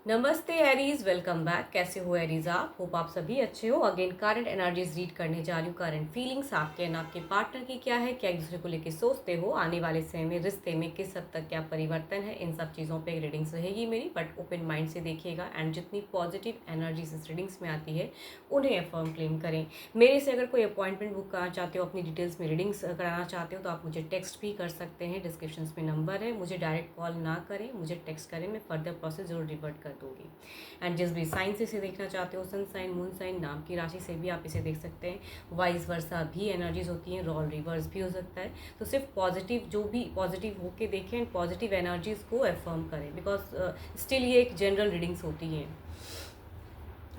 नमस्ते Aries, welcome back. कैसे हो एरीज? आप होप आप सभी अच्छे हो। अगेन करंट एनर्जीज रीड करने जा रही हूँ। करंट फीलिंग्स आपके एंड आपके पार्टनर की क्या है, क्या एक दूसरे को लेके सोचते हो, आने वाले समय में रिश्ते में किस हद तक क्या परिवर्तन है, इन सब चीज़ों पे रीडिंग्स रहेगी मेरी। बट ओपन माइंड से देखिएगा एंड जितनी पॉजिटिव एनर्जीज इस रीडिंग्स में आती है उन्हें अफर्म क्लेम करें। मेरे से अगर कोई अपॉइंटमेंट बुक कराना चाहते हो, अपनी डिटेल्स में रीडिंग्स कराना चाहते हो, तो आप मुझे टेक्स्ट भी कर सकते हैं। डिस्क्रिप्शन में नंबर है। मुझे डायरेक्ट कॉल ना करें, मुझे टेक्स्ट करें, मैं फर्दर प्रोसेस जरूर रिवर्ट कर दूँगी। एंड जिस भी साइन से इसे देखना चाहते हो, सन साइन, मून साइन, नाम की राशि से भी आप इसे देख सकते हैं। वाइस वर्सा भी एनर्जीज होती हैं, रोल रिवर्स भी हो सकता है। तो सिर्फ पॉजिटिव, जो भी पॉजिटिव होके देखें एंड पॉजिटिव एनर्जीज को अफर्म करें, बिकॉज स्टिल ये एक जनरल रीडिंग्स होती हैं।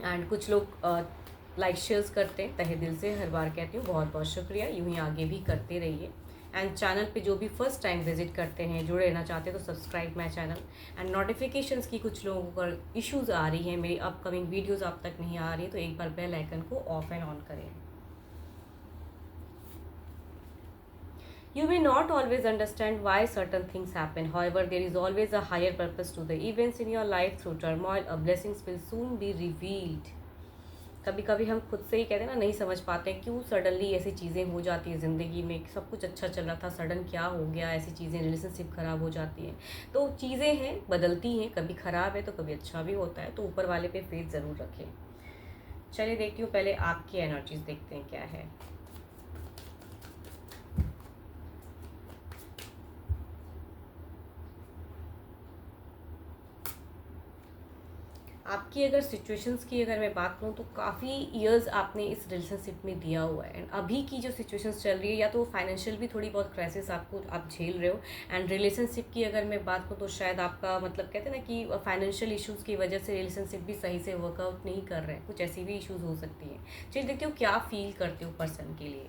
एंड कुछ लोग लाइक शेयर्स करते हैं, तहे दिल से हर बार कहती हूँ बहुत बहुत शुक्रिया। यूँ ही आगे भी करते रहिए। एंड चैनल पे जो भी फर्स्ट टाइम विजिट करते हैं, जुड़े रहना चाहते हैं, तो subscribe my channel. And notifications की कुछ लोगों को इश्यूज़ आ रही हैं, मेरी अपकमिंग वीडियोज़ आप तक नहीं आ रही है, तो एक बार बेल आइकन को ऑफ एंड ऑन करें। You may not always understand why certain things happen. However, there is always a higher purpose to the events in your life. Through turmoil, a blessings will soon be revealed. कभी कभी हम खुद से ही कहते हैं ना, नहीं समझ पाते हैं क्यों सडनली ऐसी चीज़ें हो जाती है ज़िंदगी में। सब कुछ अच्छा चल रहा था, सडन क्या हो गया, ऐसी चीज़ें, रिलेशनशिप ख़राब हो जाती हैं। तो चीज़ें हैं, बदलती हैं, कभी ख़राब है तो कभी अच्छा भी होता है। तो ऊपर वाले पे फेथ ज़रूर रखें। चलिए देखती हूँ, पहले आपकी एनर्जीज देखते हैं क्या है। आपकी अगर सिचुएशंस की अगर मैं बात करूँ, तो काफ़ी इयर्स आपने इस रिलेशनशिप में दिया हुआ है। एंड अभी की जो सिचुएशंस चल रही है, या तो फाइनेंशियल भी थोड़ी बहुत क्राइसिस आपको आप झेल रहे हो। एंड रिलेशनशिप की अगर मैं बात करूँ, तो शायद आपका मतलब कहते हैं ना कि फाइनेंशियल इश्यूज़ की वजह से रिलेशनशिप भी सही से वर्कआउट नहीं कर रहे हैं। कुछ ऐसी भी इश्यूज़ हो सकती हैं। चलिए देखते हो क्या फील करते हो पर्सन के लिए।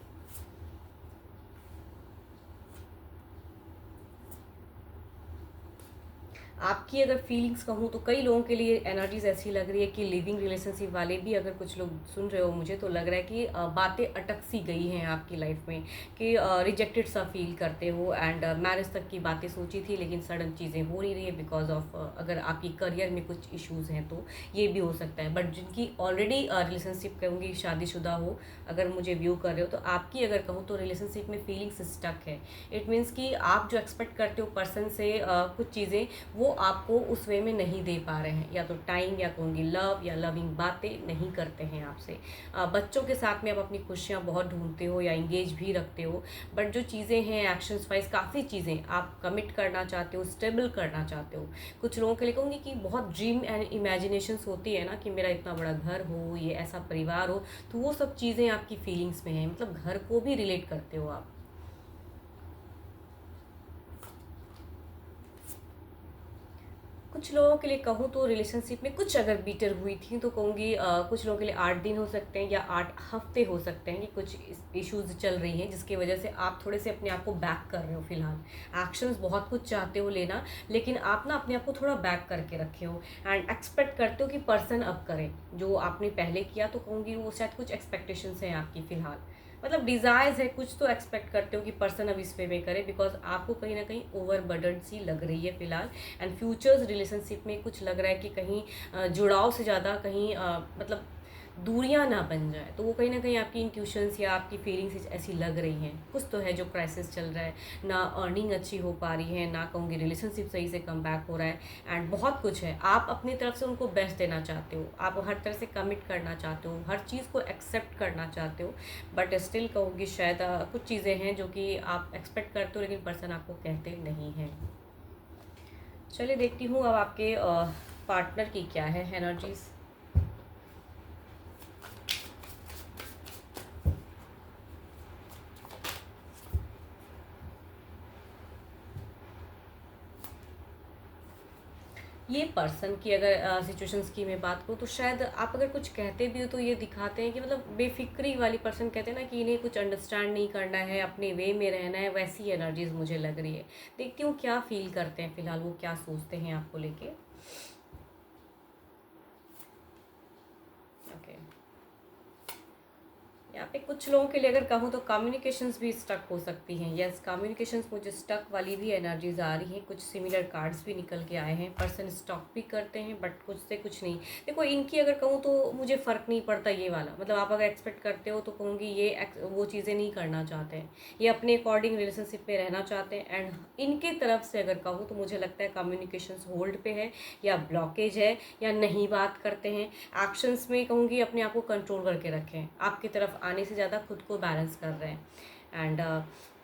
आपकी अगर फीलिंग्स कहूँ, तो कई लोगों के लिए एनर्जीज ऐसी लग रही है कि लिविंग रिलेशनशिप वाले भी, अगर कुछ लोग सुन रहे हो मुझे, तो लग रहा है कि बातें अटक सी गई हैं आपकी लाइफ में, कि रिजेक्टेड सा फील करते हो। एंड मैरिज तक की बातें सोची थी, लेकिन सडन चीज़ें हो नहीं रही है बिकॉज ऑफ अगर आपकी करियर में कुछ इश्यूज़ हैं तो ये भी हो सकता है। बट जिनकी ऑलरेडी रिलेशनशिप कहूँगी, शादीशुदा हो, अगर मुझे व्यू कर रहे हो, तो आपकी अगर कहूँ तो रिलेशनशिप में फीलिंग्स स्टक है। इट मीन्स कि आप जो एक्सपेक्ट करते हो पर्सन से कुछ चीज़ें, वो आपको उस वे में नहीं दे पा रहे हैं, या तो टाइम, या कहूँगी लव, या लविंग बातें नहीं करते हैं आपसे। बच्चों के साथ में आप अपनी खुशियाँ बहुत ढूंढते हो या इंगेज भी रखते हो। बट जो चीज़ें हैं एक्शंस वाइज, काफ़ी चीज़ें आप कमिट करना चाहते हो, स्टेबल करना चाहते हो। कुछ लोगों के लिए कहूँगी कि बहुत ड्रीम एंड इमेजिनेशंस होती है ना, कि मेरा इतना बड़ा घर हो, ये ऐसा परिवार हो। तो वो सब चीज़ें आपकी फीलिंग्स में हैं, मतलब घर को भी रिलेट करते हो आप। कुछ लोगों के लिए कहूँ तो रिलेशनशिप में कुछ अगर बीटर हुई थी, तो कहूँगी कुछ लोगों के लिए 8 दिन हो सकते हैं, या 8 हफ्ते हो सकते हैं, कि कुछ इश्यूज चल रही हैं जिसकी वजह से आप थोड़े से अपने आप को बैक कर रहे हो। फिलहाल एक्शंस बहुत कुछ चाहते हो लेना, लेकिन आप ना अपने आप को थोड़ा बैक करके रखे हो। एंड एक्सपेक्ट करते हो कि पर्सन अब करे जो आपने पहले किया। तो कहूँगी वो शायद कुछ एक्सपेक्टेशंस हैं आपकी फिलहाल, मतलब डिज़ायर्स है, कुछ तो एक्सपेक्ट करते हो कि पर्सन अब इस वे में करे, बिकॉज आपको कहीं ना कहीं ओवर बर्डन सी लग रही है फिलहाल। एंड फ्यूचर्स रिलेशनशिप में कुछ लग रहा है कि कहीं जुड़ाव से ज़्यादा कहीं मतलब दूरियां ना बन जाए। तो वो कहीं ना कहीं आपकी इंट्यूशंस या आपकी फीलिंग्स ऐसी लग रही हैं। कुछ तो है जो क्राइसिस चल रहा है, ना अर्निंग अच्छी हो पा रही है, ना कहूँगी रिलेशनशिप सही से कम बैक हो रहा है। एंड बहुत कुछ है, आप अपनी तरफ से उनको बेस्ट देना चाहते हो, आप हर तरह से कमिट करना चाहते हो, हर चीज़ को एक्सेप्ट करना चाहते हो। बट स्टिल कहूँगी शायद कुछ चीज़ें हैं जो कि आप एक्सपेक्ट करते हो, लेकिन पर्सन आपको कहते नहीं हैं। चलिए देखती हूँ अब आपके पार्टनर की क्या है एनर्जीज। ये पर्सन की अगर सिचुएशंस की मैं बात करूँ, तो शायद आप अगर कुछ कहते भी हो, तो ये दिखाते हैं कि मतलब बेफिक्री वाली पर्सन, कहते हैं ना कि इन्हें कुछ अंडरस्टैंड नहीं करना है, अपने वे में रहना है। वैसी एनर्जीज मुझे लग रही है। देखती हूँ क्या फील करते हैं फिलहाल, वो क्या सोचते हैं आपको लेके। ओके, यहाँ पे कुछ लोगों के लिए अगर कहूँ तो कम्युनिकेशंस भी स्टक हो सकती हैं। यस, कम्युनिकेशंस मुझे स्टक वाली भी एनर्जीज आ रही हैं। कुछ सिमिलर कार्ड्स भी निकल के आए हैं। पर्सन स्टॉक भी करते हैं बट कुछ से कुछ नहीं। देखो इनकी अगर कहूँ तो मुझे फ़र्क नहीं पड़ता ये वाला, मतलब आप अगर एक्सपेक्ट करते हो तो कहूँगी ये वो चीज़ें नहीं करना चाहते हैं, ये अपने अकॉर्डिंग रिलेशनशिप में रहना चाहते हैं। एंड इनके तरफ से अगर कहूँ तो मुझे लगता है कम्युनिकेशंस होल्ड पे है या ब्लॉकेज है या नहीं बात करते हैं। एक्शंस में कहूँगी अपने आप को कंट्रोल करके रखें, आपकी तरफ आने से ज़्यादा खुद को बैलेंस कर रहे हैं। एंड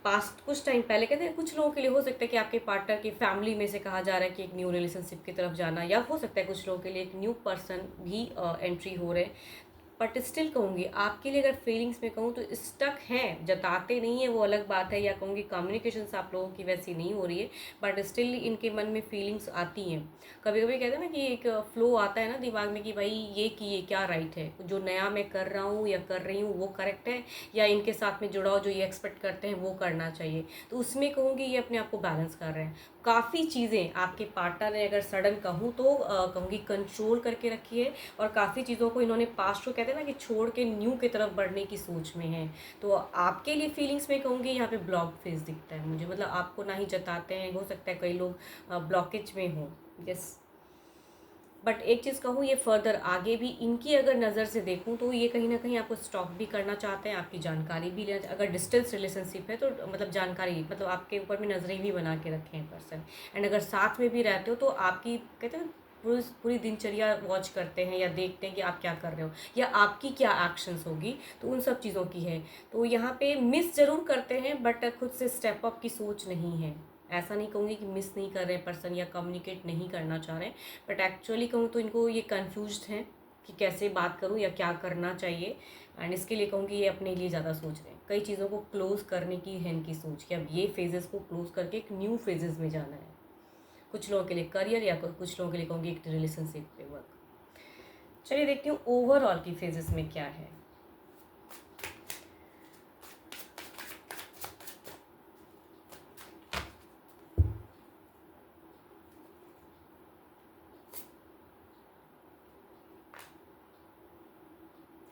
पास्ट कुछ टाइम पहले कहते हैं कुछ लोगों के लिए हो सकता है कि आपके पार्टनर की फैमिली में से कहा जा रहा है कि एक न्यू रिलेशनशिप की तरफ जाना, या हो सकता है कुछ लोगों के लिए एक न्यू पर्सन भी एंट्री हो रहे हैं। बट स्टिल कहूँगी आपके लिए अगर फीलिंग्स में कहूँ तो स्टक हैं, जताते नहीं है वो अलग बात है, या कहूँगी कम्युनिकेशंस आप लोगों की वैसी नहीं हो रही है, बट स्टिल इनके मन में फीलिंग्स आती हैं। कभी कभी कहते हैं ना कि एक फ्लो आता है ना दिमाग में कि भाई ये कि ये क्या राइट है, जो नया मैं कर रहा हूँ या कर रही हूँ वो करेक्ट है, या इनके साथ में जुड़ाव जो ये एक्सपेक्ट करते हैं वो करना चाहिए। तो उसमें कहूँगी ये अपने आप को बैलेंस कर रहे हैं। काफ़ी चीज़ें आपके पार्टनर ने अगर सडन कहूँ तो कहूँगी कंट्रोल करके रखी है, और काफ़ी चीज़ों को इन्होंने पास्ट को कहते हैं ना कि छोड़ के न्यू की तरफ बढ़ने की सोच में है। तो आपके लिए फीलिंग्स में कहूँगी यहाँ पे ब्लॉक फेस दिखता है मुझे, मतलब आपको ना ही जताते हैं, हो सकता है कई लोग ब्लॉकेज में हो। यस, बट एक चीज़ कहूँ ये फर्दर आगे भी इनकी अगर नज़र से देखूँ तो ये कहीं ना कहीं आपको स्टॉक भी करना चाहते हैं, आपकी जानकारी भी लेना, अगर डिस्टेंस रिलेशनशिप है तो मतलब जानकारी, मतलब आपके ऊपर में नज़रें भी बना के रखे हैं पर्सन। एंड अगर साथ में भी रहते हो तो आपकी कहते हैं पूरी पूरी दिनचर्या वॉच करते हैं या देखते हैं कि आप क्या कर रहे हो या आपकी क्या एक्शंस होगी, तो उन सब चीज़ों की है। तो यहाँ पे मिस ज़रूर करते हैं बट खुद से स्टेप अप की सोच नहीं है। ऐसा नहीं कहूँगी कि मिस नहीं कर रहे पर्सन या कम्युनिकेट नहीं करना चाह रहे, बट एक्चुअली कहूँ तो इनको ये कन्फ्यूज्ड हैं कि कैसे बात करूँ या क्या करना चाहिए। एंड इसके लिए कहूँगी ये अपने लिए ज़्यादा सोच रहे हैं, कई चीज़ों को क्लोज़ करने की है इनकी सोच कि अब ये फेजेस को क्लोज़ करके एक न्यू फेजेस में जाना है। कुछ लोगों के लिए करियर या कुछ लोगों के लिए कहूँगी एक रिलेशनशिप पे वर्क। चलिए देखती हूँ ओवरऑल की फेजेस में क्या है।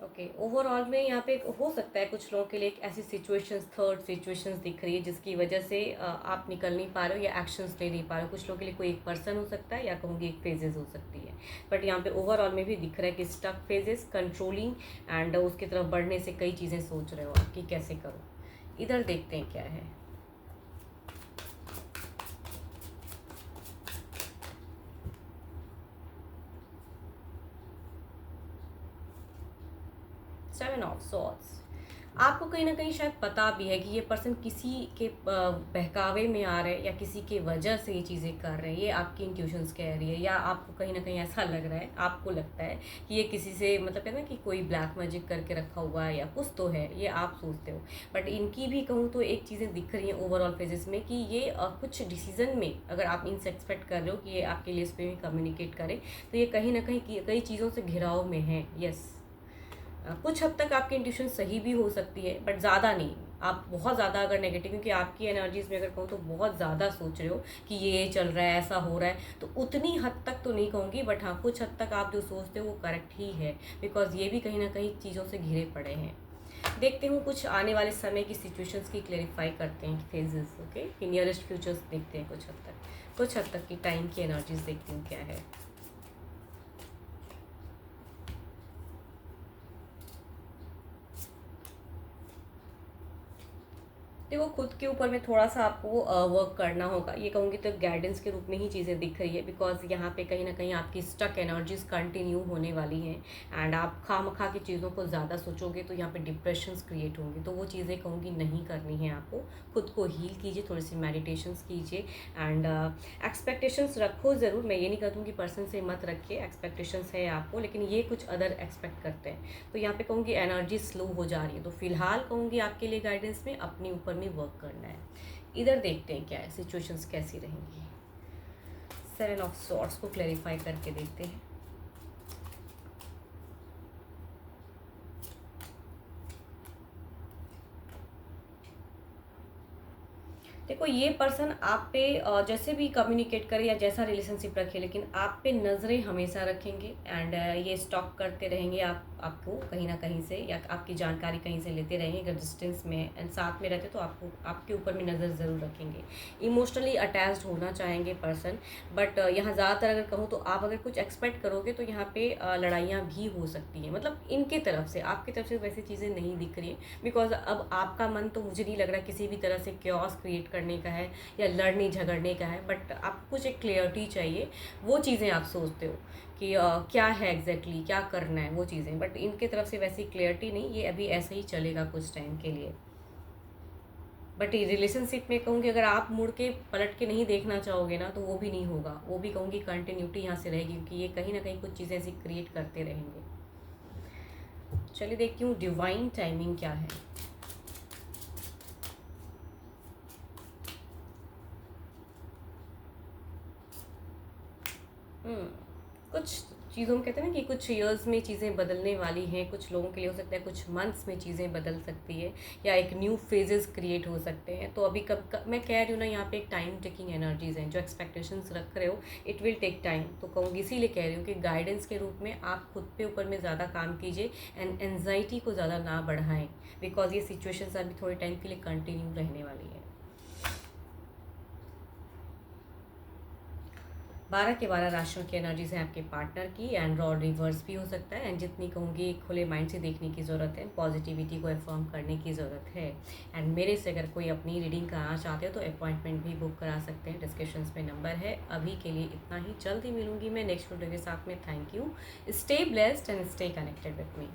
ओके, ओवरऑल में यहाँ पे हो सकता है कुछ लोगों के लिए एक ऐसी सिचुएशंस, थर्ड सिचुएशंस दिख रही है जिसकी वजह से आप निकल नहीं पा रहे हो या एक्शंस ले नहीं पा रहे हो। कुछ लोगों के लिए कोई एक पर्सन हो सकता है या कहूँगी एक फेजेस हो सकती है, बट यहाँ पे ओवरऑल में भी दिख रहा है कि स्टक फेजेस, कंट्रोलिंग एंड उसकी तरफ बढ़ने से कई चीज़ें सोच रहे हो आप कि कैसे करो। इधर देखते हैं क्या है। सेवन ऑफ सॉर्ड्स, आपको कहीं ना कहीं शायद पता भी है कि ये पर्सन किसी के बहकावे में आ रहे हैं या किसी के वजह से ये चीज़ें कर रहे हैं, ये आपकी इंट्यूशंस कह रही है, या आपको कहीं ना कहीं ऐसा लग रहा है, आपको लगता है कि ये किसी से मतलब कहते हैं ना कि कोई ब्लैक मैजिक करके रखा हुआ है या कुछ तो है, ये आप सोचते हो। बट इनकी भी कहूँ तो एक चीज़ें दिख रही हैं ओवरऑल फेजेस में कि ये कुछ डिसीजन में अगर आप इनसे एक्सपेक्ट कर रहे हो कि ये आपके लिए इस पर भी कम्युनिकेट करें, तो ये कहीं ना कहीं कई चीज़ों से घिराव में है। यस, कुछ हद तक आपकी इंट्यूशन सही भी हो सकती है बट ज़्यादा नहीं। आप बहुत ज़्यादा अगर नेगेटिव, क्योंकि आपकी एनर्जीज में अगर कहूँ तो बहुत ज़्यादा सोच रहे हो कि ये चल रहा है, ऐसा हो रहा है, तो उतनी हद तक तो नहीं कहूँगी, बट हाँ कुछ हद तक आप जो सोचते हो वो करेक्ट ही है, बिकॉज ये भी कहीं ना कहीं चीज़ों से घिरे पड़े हैं। देखते हूँ कुछ आने वाले समय की सिचुएशंस की क्लेरिफाई करते हैं फेजेस। ओके, कि नियरेस्ट फ्यूचर्स देखते हैं, कुछ हद तक की टाइम की एनर्जीज देखती हूँ क्या है। देखो खुद के ऊपर में थोड़ा सा आपको वर्क करना होगा, ये कहूँगी तो गाइडेंस के रूप में ही चीज़ें दिख रही है, बिकॉज यहाँ पे कहीं ना कहीं आपकी स्टक एनर्जीज कंटिन्यू होने वाली हैं। एंड आप खामखा की चीज़ों को ज़्यादा सोचोगे तो यहाँ पे डिप्रेशंस क्रिएट होंगे, तो वो चीज़ें कहूँगी नहीं करनी है आपको। खुद को हील कीजिए, थोड़ी सी मेडिटेशंस कीजिए एंड एक्सपेक्टेशंस रखो ज़रूर। मैं ये नहीं कहती हूँ कि पर्सन से मत रखिए, एक्सपेक्टेशंस है आपको, लेकिन ये कुछ अदर एक्सपेक्ट करते हैं, तो यहाँ पे कहूँगी एनर्जी स्लो हो जा रही है। तो फिलहाल कहूँगी आपके लिए गाइडेंस में अपने ऊपर में वर्क करना है। इधर देखते हैं क्या है, सिचुएशंस कैसी रहेंगी। सेवन ऑफ सॉर्ड्स को क्लैरिफाई करके देखते हैं। देखो ये पर्सन आप पे जैसे भी कम्युनिकेट करे या जैसा रिलेशनशिप रखे, लेकिन आप पे नज़रें हमेशा रखेंगे एंड ये स्टॉक करते रहेंगे आपको कहीं ना कहीं से, या आपकी जानकारी कहीं से लेते रहेंगे अगर डिस्टेंस में है एंड साथ में रहते तो आपको आपके ऊपर में नज़र ज़रूर रखेंगे। इमोशनली अटैच्ड होना चाहेंगे पर्सन, बट यहाँ ज़्यादातर अगर कहूँ तो आप अगर कुछ एक्सपेक्ट करोगे तो यहाँ पे लड़ाइयाँ भी हो सकती हैं, मतलब इनके तरफ से, आपकी तरफ से वैसी चीज़ें नहीं दिख रही है। बिकॉज अब आपका मन तो मुझे नहीं लग रहा किसी भी तरह से क्योस क्रिएट करने का है या लड़ने झगड़ने का है, बट आपको कुछ एक क्लियरिटी चाहिए। वो चीज़ें आप सोचते हो कि क्या है एग्जैक्टली क्या करना है वो चीज़ें, बट इनके तरफ से वैसी क्लियरिटी नहीं, ये अभी ऐसे ही चलेगा कुछ टाइम के लिए। बट ये रिलेशनशिप में कहूँगी अगर आप मुड़ के पलट के नहीं देखना चाहोगे ना तो वो भी नहीं होगा, वो भी कहूँगी कंटिन्यूटी यहाँ से रहेगी, क्योंकि ये कहीं ना कहीं कुछ चीज़ें ऐसी क्रिएट करते रहेंगे। चलिए देखती हूँ डिवाइन टाइमिंग क्या है। कुछ चीज़ों में कहते हैं ना कि कुछ ईयर्स में चीज़ें बदलने वाली हैं, कुछ लोगों के लिए हो सकता है कुछ मंथ्स में चीज़ें बदल सकती है, या एक न्यू फेजेस क्रिएट हो सकते हैं। तो अभी कब मैं कह रही हूँ ना, यहाँ पे एक टाइम टेकिंग एनर्जीज हैं, जो एक्सपेक्टेशंस रख रहे हो इट विल टेक टाइम। तो कहूँगी इसीलिए कह रही हूँ कि गाइडेंस के रूप में आप खुद पे ऊपर में ज़्यादा काम कीजिए एंड एनजाइटी को ज़्यादा ना बढ़ाएं, बिकॉज ये सिचुएशंस अभी थोड़े टाइम के लिए कंटिन्यू रहने वाली है। 12 के 12 राशियों की एनर्जीज हैं आपके पार्टनर की, एंड रॉड रिवर्स भी हो सकता है, एंड जितनी कहूँगी खुले माइंड से देखने की ज़रूरत है, पॉजिटिविटी को अफर्म करने की ज़रूरत है। एंड मेरे से अगर कोई अपनी रीडिंग कराना चाहते हो तो अपॉइंटमेंट भी बुक करा सकते हैं, डिस्क्रिप्शन में नंबर है। अभी के लिए इतना ही, जल्दी मिलूंगी मैं नेक्स्ट वीडियो के साथ में। Thank you, stay blessed and stay connected with me.